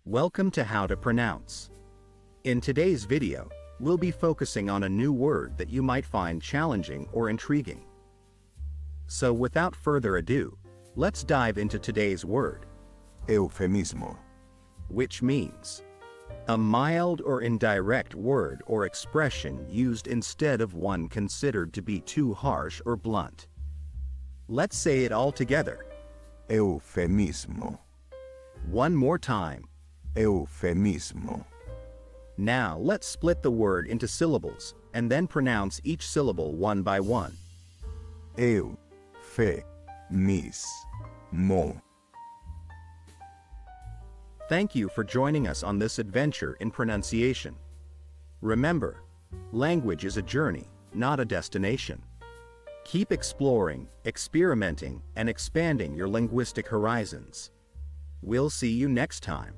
Welcome to How to Pronounce. In today's video, we'll be focusing on a new word that you might find challenging or intriguing. So without further ado, let's dive into today's word, Eufemismo. which means a mild or indirect word or expression used instead of one considered to be too harsh or blunt. Let's say it all together. Eufemismo. One more time. Eufemismo. Now let's split the word into syllables and then pronounce each syllable one by one. Eufemismo. Thank you for joining us on this adventure in pronunciation. Remember, language is a journey, not a destination. Keep exploring, experimenting, and expanding your linguistic horizons. We'll see you next time.